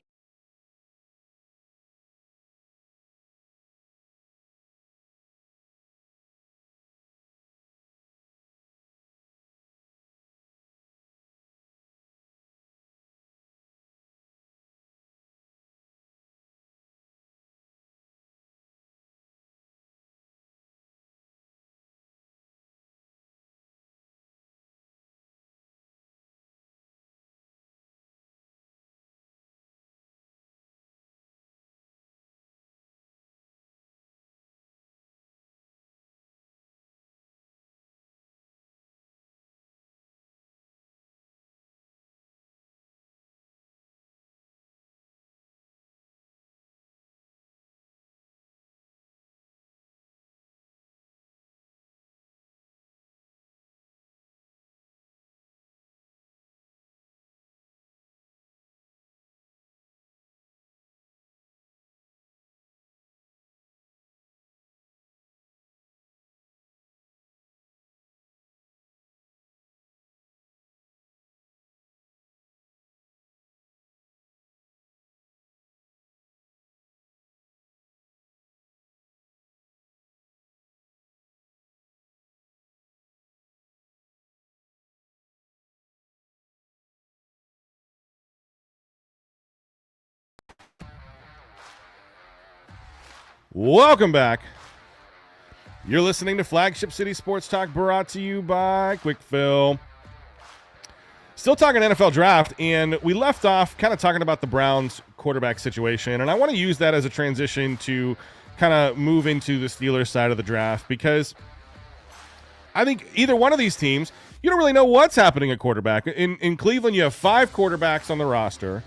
Welcome back. You're listening to Flagship City Sports Talk, brought to you by Quick Fill. Still talking NFL draft, and we left off kind of talking about the Browns quarterback situation, and I want to use that as a transition to kind of move into the Steelers side of the draft, because I think either one of these teams, you don't really know what's happening at quarterback. In Cleveland, you have 5 quarterbacks on the roster.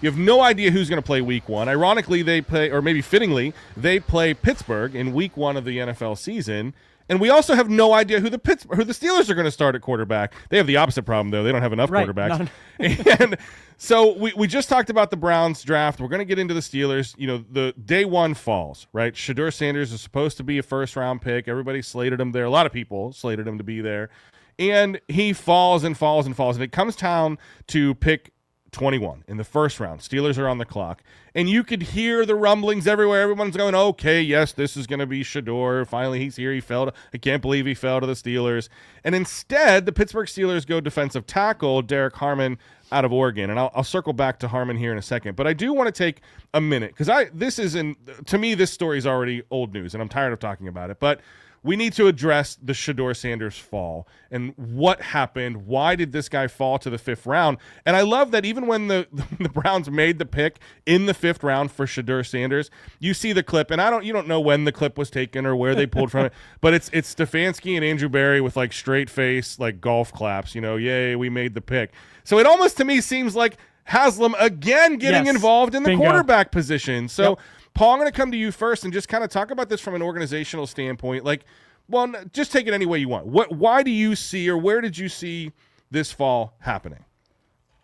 You have no idea who's going to play week 1. Ironically, they play, or maybe fittingly, they play Pittsburgh in week 1 of the NFL season. And we also have no idea who the Steelers are going to start at quarterback. They have the opposite problem, though. They don't have enough quarterbacks. And so we just talked about the Browns draft. We're going to get into the Steelers. The day 1 falls, right? Shedeur Sanders is supposed to be a first-round pick. Everybody slated him there. A lot of people slated him to be there. And he falls and falls and falls. And it comes down to pick 21 in the first round. Steelers are on the clock. And you could hear the rumblings everywhere. Everyone's going, okay, yes, this is going to be Shedeur. Finally, he's here. I can't believe he fell to the Steelers. And instead, the Pittsburgh Steelers go defensive tackle Derek Harmon out of Oregon. And I'll circle back to Harmon here in a second. But I do want to take a minute, because to me, this story is already old news, and I'm tired of talking about it. But we need to address the Shedeur Sanders fall and what happened. Why did this guy fall to the 5th round? And I love that even when the Browns made the pick in the 5th round for Shedeur Sanders, you see the clip, and you don't know when the clip was taken or where they pulled from it, but it's Stefanski and Andrew Berry with like straight face, like golf claps, yay, we made the pick. So it almost to me seems like Haslam again getting involved in the quarterback position. So Paul, I'm going to come to you first and just kind of talk about this from an organizational standpoint. Just take it any way you want. Why do you see, or where did you see this fall happening?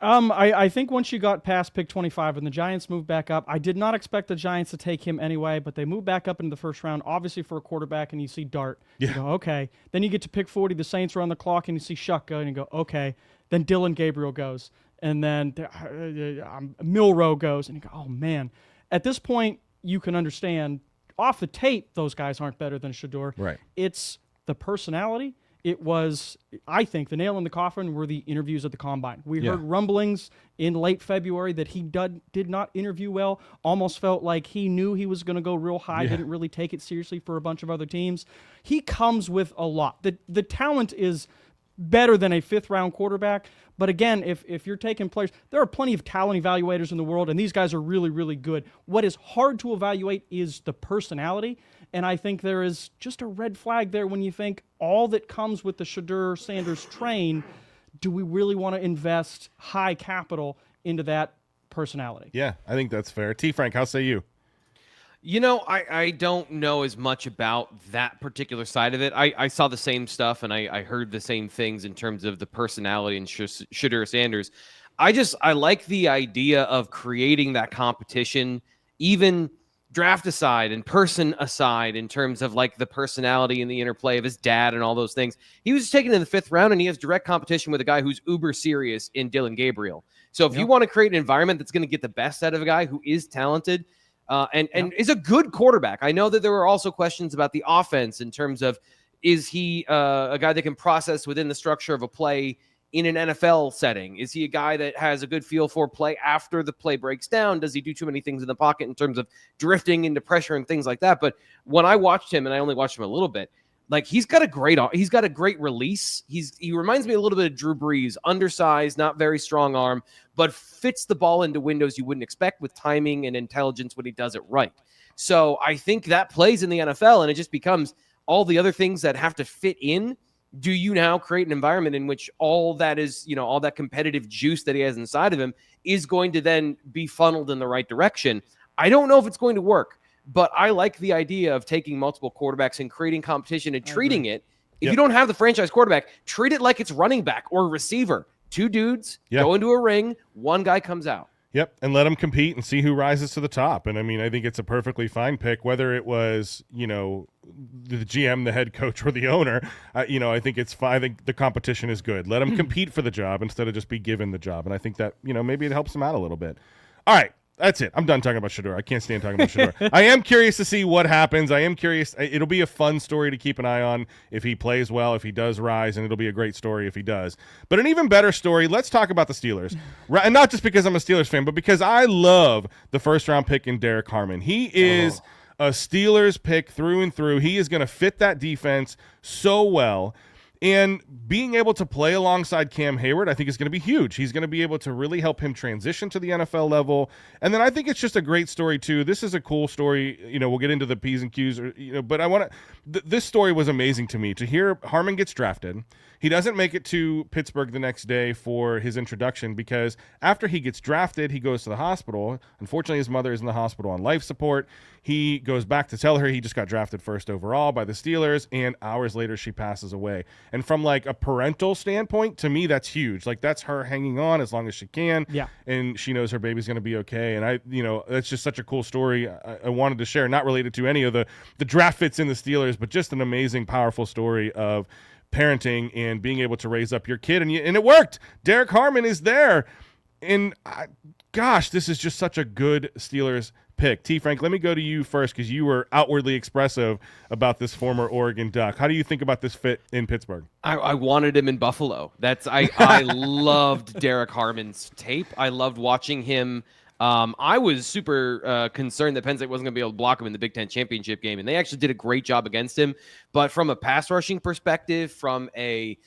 I think once you got past pick 25 and the Giants moved back up, I did not expect the Giants to take him anyway, but they moved back up into the first round, obviously for a quarterback, and you see Dart. Yeah. You go, okay. Then you get to pick 40, the Saints are on the clock, and you see Shuck go, and you go, okay. Then Dylan Gabriel goes, and then Milrow goes, and you go, oh, man. At this point, you can understand off the tape, those guys aren't better than Shedeur. Right. It's the personality. It was, I think, the nail in the coffin were the interviews at the Combine. We heard rumblings in late February that he did not interview well, almost felt like he knew he was going to go real high, didn't really take it seriously for a bunch of other teams. He comes with a lot. The talent is better than a fifth-round quarterback. But again, if you're taking players, there are plenty of talent evaluators in the world, and these guys are really, really good. What is hard to evaluate is the personality, and I think there is just a red flag there when you think all that comes with the Shedeur-Sanders train, do we really want to invest high capital into that personality? Yeah, I think that's fair. T-Frank, how say you? You know, I don't know as much about that particular side of it. I saw the same stuff, and I heard the same things in terms of the personality and Shedeur Sanders. I like the idea of creating that competition, even draft aside and person aside, in terms of like the personality and the interplay of his dad and all those things. He was taken in the 5th round, and he has direct competition with a guy who's uber serious in Dylan Gabriel. So if you want to create an environment that's going to get the best out of a guy who is talented, and is a good quarterback. I know that there were also questions about the offense in terms of, is he a guy that can process within the structure of a play in an NFL setting? Is he a guy that has a good feel for play after the play breaks down? Does he do too many things in the pocket in terms of drifting into pressure and things like that? But when I watched him, and I only watched him a little bit, like he's got a great release. He reminds me a little bit of Drew Brees, undersized, not very strong arm, but fits the ball into windows you wouldn't expect with timing and intelligence when he does it right. So I think that plays in the NFL, and it just becomes all the other things that have to fit in. Do you now create an environment in which all that is, all that competitive juice that he has inside of him is going to then be funneled in the right direction? I don't know if it's going to work. But I like the idea of taking multiple quarterbacks and creating competition and treating it. If you don't have the franchise quarterback, treat it like it's running back or receiver. 2 dudes go into a ring, 1 guy comes out. Yep, and let them compete and see who rises to the top. And I mean, I think it's a perfectly fine pick, whether it was, the GM, the head coach, or the owner. I think it's fine. I think the competition is good. Let them compete for the job instead of just be given the job. And I think that, maybe it helps them out a little bit. All right. That's it. I'm done talking about Shedeur. I can't stand talking about Shedeur. I am curious to see what happens. I am curious. It'll be a fun story to keep an eye on if he plays well, if he does rise, and it'll be a great story if he does. But an even better story, let's talk about the Steelers. And not just because I'm a Steelers fan, but because I love the first-round pick in Derek Harmon. He is a Steelers pick through and through. He is going to fit that defense so well. And being able to play alongside Cam Hayward, I think, is going to be huge. He's going to be able to really help him transition to the NFL level. And then I think it's just a great story, too. This is a cool story. We'll get into the P's and Q's, but I want to this story was amazing to me. To hear Harmon gets drafted, he doesn't make it to Pittsburgh the next day for his introduction because after he gets drafted, he goes to the hospital. Unfortunately, his mother is in the hospital on life support. He goes back to tell her he just got drafted first overall by the Steelers, and hours later she passes away. And from like a parental standpoint, to me, that's huge. Like that's her hanging on as long as she can. Yeah. And she knows her baby's going to be okay. And that's just such a cool story I wanted to share, not related to any of the draft fits in the Steelers, but just an amazing, powerful story of parenting and being able to raise up your kid. And it worked. Derek Harmon is there. And gosh, this is just such a good Steelers pick. T-Frank, let me go to you first because you were outwardly expressive about this former Oregon Duck. How do you think about this fit in Pittsburgh? I wanted him in Buffalo. I loved Derek Harmon's tape. I loved watching him. I was super concerned that Penn State wasn't going to be able to block him in the Big Ten championship game, and they actually did a great job against him. But from a pass rushing perspective, from a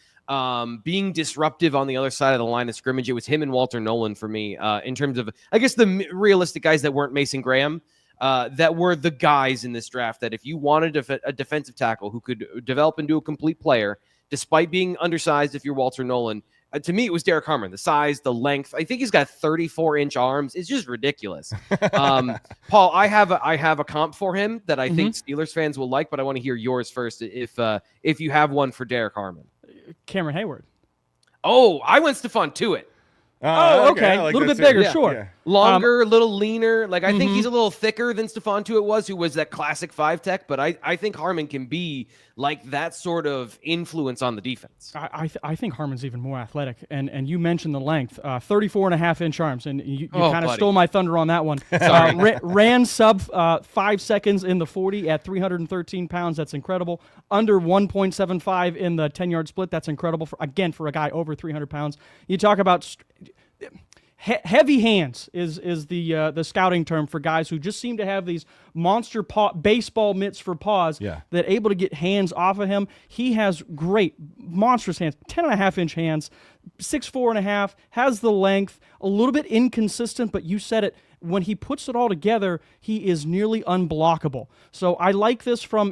being disruptive on the other side of the line of scrimmage, it was him and Walter Nolan for me in terms of, I guess, the realistic guys that weren't Mason Graham, that were the guys in this draft that if you wanted a defensive tackle who could develop into a complete player, despite being undersized if you're Walter Nolan, to me, it was Derek Harmon. The size, the length. I think he's got 34-inch arms. It's just ridiculous. Paul, I have a comp for him that I think Steelers fans will like, but I want to hear yours first if you have one for Derek Harmon. Cameron Hayward. Oh, I went Stephon Tuitt. Okay. I like a little that bit too. bigger, Yeah. sure. Yeah. Longer, a little leaner. Like, I think he's a little thicker than Stephon Tuitt was, who was that classic 5-tech. But I think Harmon can be like that sort of influence on the defense. I think Harmon's even more athletic. And you mentioned the length, 34.5-inch arms. And you kind of stole my thunder on that one. Ran sub 5 seconds in the 40 at 313 pounds. That's incredible. Under 1.75 in the 10-yard split. That's incredible, for a guy over 300 pounds. You talk about heavy hands is the scouting term for guys who just seem to have these monster baseball mitts for paws that able to get hands off of him. He has great, monstrous hands, 10.5-inch hands, 6'4.5", has the length, a little bit inconsistent, but you said it, when he puts it all together, he is nearly unblockable. So I like this from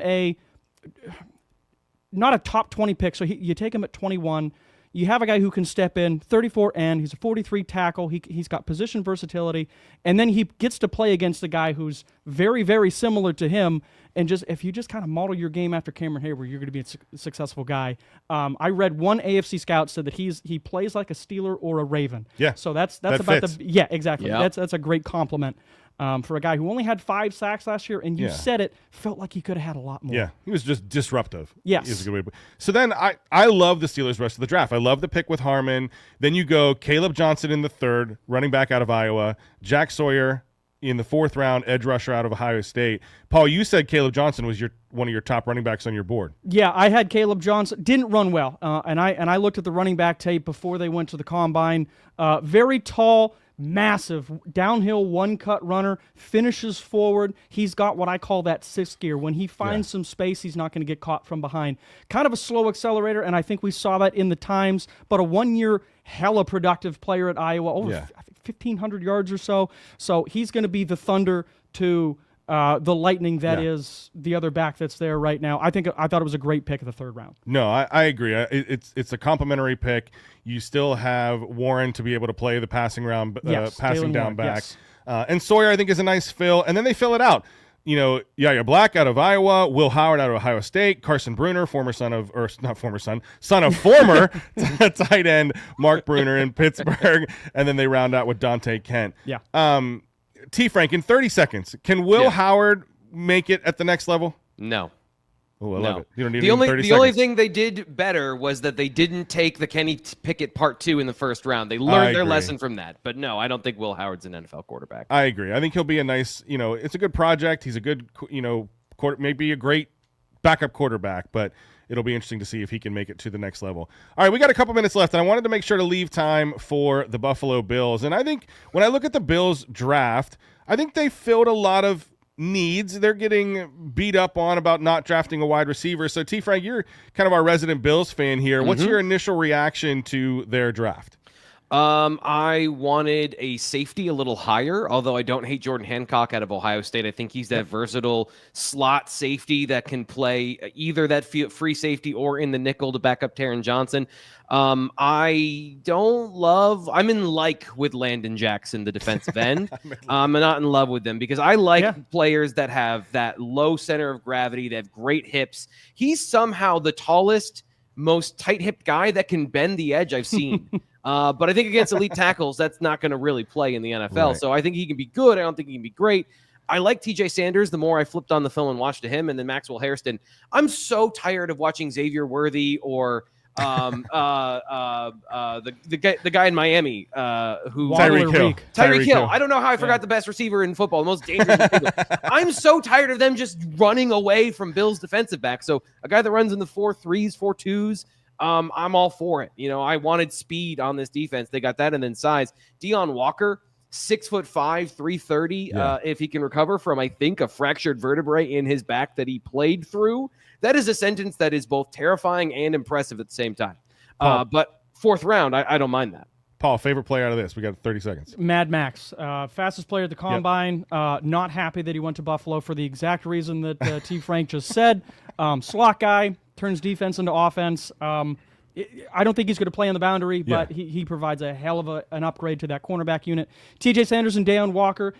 not a top 20 pick, so you take him at 21. You have a guy who can step in, 34 end. He's a 43 tackle. He's got position versatility. And then he gets to play against a guy who's very, very similar to him. And if you just kind of model your game after Cameron Hayward, you're going to be a successful guy. I read one AFC scout said that he plays like a Steeler or a Raven. Yeah. So that's that about fits. Exactly. Yep. That's a great compliment. For a guy who only had 5 sacks last year, and you said it, felt like he could have had a lot more. Yeah, he was just disruptive. Yes. Is a good way to put it. So then I love the Steelers' rest of the draft. I love the pick with Harmon. Then you go Caleb Johnson in the 3rd, running back out of Iowa. Jack Sawyer in the 4th round, edge rusher out of Ohio State. Paul, you said Caleb Johnson was one of your top running backs on your board. Yeah, I had Caleb Johnson. Didn't run well, and I looked at the running back tape before they went to the combine. Very tall, massive, downhill one-cut runner, finishes forward. He's got what I call that 6th gear. When he finds some space, he's not going to get caught from behind. Kind of a slow accelerator, and I think we saw that in the times, but a 1-year hella productive player at Iowa, over I think 1,500 yards or so. So he's going to be the thunder to the lightning that is the other back that's there right now. I thought it was a great pick of the 3rd round. No, I agree. It's a complimentary pick. You still have Warren to be able to play the passing round, passing Jalen down Warren, back. yes. And Sawyer, I think, is a nice fill. And then they fill it out. You know, Yaya Black out of Iowa, Will Howard out of Ohio State, Carson Bruner, son of former tight end Mark Bruner in Pittsburgh, and then they round out with Dante Kent. Yeah. T-Frank, in 30 seconds, can Will Howard make it at the next level? No. Oh, I love it. You don't need the even only 30 the seconds. only thing they did better was that they didn't take the Kenny Pickett part 2 in the 1st round. They learned their lesson from that. But no, I don't think Will Howard's an NFL quarterback. I agree. I think he'll be a nice, it's a good project. He's a good, maybe a great backup quarterback, but it'll be interesting to see if he can make it to the next level. All right, we got a couple minutes left, and I wanted to make sure to leave time for the Buffalo Bills. And I think when I look at the Bills draft, I think they filled a lot of needs. They're getting beat up on about not drafting a wide receiver. So, T-Frank, you're kind of our resident Bills fan here. What's your initial reaction to their draft? I wanted a safety a little higher, although I don't hate Jordan Hancock out of Ohio State. I think he's that versatile slot safety that can play either that free safety or in the nickel to back up Taron Johnson. I'm in like with Landon Jackson, the defensive end. I'm not in love with them because I like players that have that low center of gravity, that have great hips. He's somehow the tallest, most tight-hipped guy that can bend the edge I've seen. But I think against elite tackles, that's not going to really play in the NFL. Right. So I think he can be good. I don't think he can be great. I like TJ Sanders the more I flipped on the film and watched him, and then Maxwell Hairston. I'm so tired of watching Xavier Worthy or the guy in Miami who Tyreek Hill. I don't know how I forgot the best receiver in football, the most dangerous receiver. I'm so tired of them just running away from Bills defensive back. So a guy that runs in the 4.3s, 4.2s. I'm all for it. I wanted speed on this defense. They got that, and then size. Deion Walker, 6'5", 330. If he can recover from, I think, a fractured vertebrae in his back that he played through, that is a sentence that is both terrifying and impressive at the same time. But 4th round, I don't mind that. Paul, favorite player out of this? We got 30 seconds. Mad Max, fastest player at the combine. Not happy that he went to Buffalo for the exact reason that T-Frank just said. Slot guy. Turns defense into offense. I don't think he's going to play on the boundary, but he provides a hell of an upgrade to that cornerback unit. TJ Sanders and Deion Walker,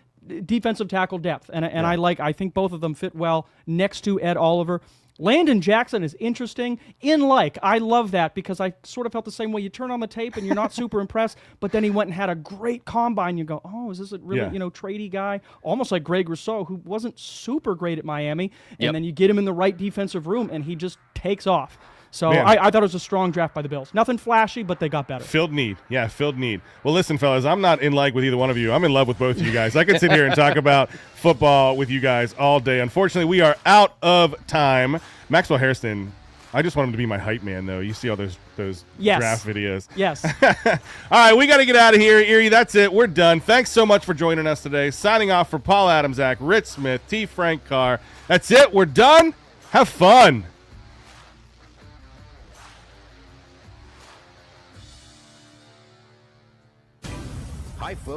defensive tackle depth, and I think both of them fit well next to Ed Oliver. Landon Jackson is interesting. I love that because I sort of felt the same way. You turn on the tape and you're not super impressed, but then he went and had a great combine. You go, oh, is this a really, tradey guy? Almost like Greg Rousseau, who wasn't super great at Miami. And then you get him in the right defensive room and he just takes off. So I thought it was a strong draft by the Bills. Nothing flashy, but they got better. Filled need. Yeah, filled need. Well, listen, fellas, I'm not in like with either one of you. I'm in love with both of you guys. I could sit here and talk about football with you guys all day. Unfortunately, we are out of time. Maxwell Hairston, I just want him to be my hype man, though. You see all those draft videos. Yes. All right, we got to get out of here. Erie, that's it. We're done. Thanks so much for joining us today. Signing off for Paul Adamczak, Rich Smith, T-Frank Carr. That's it. We're done. Have fun. Hi, folks.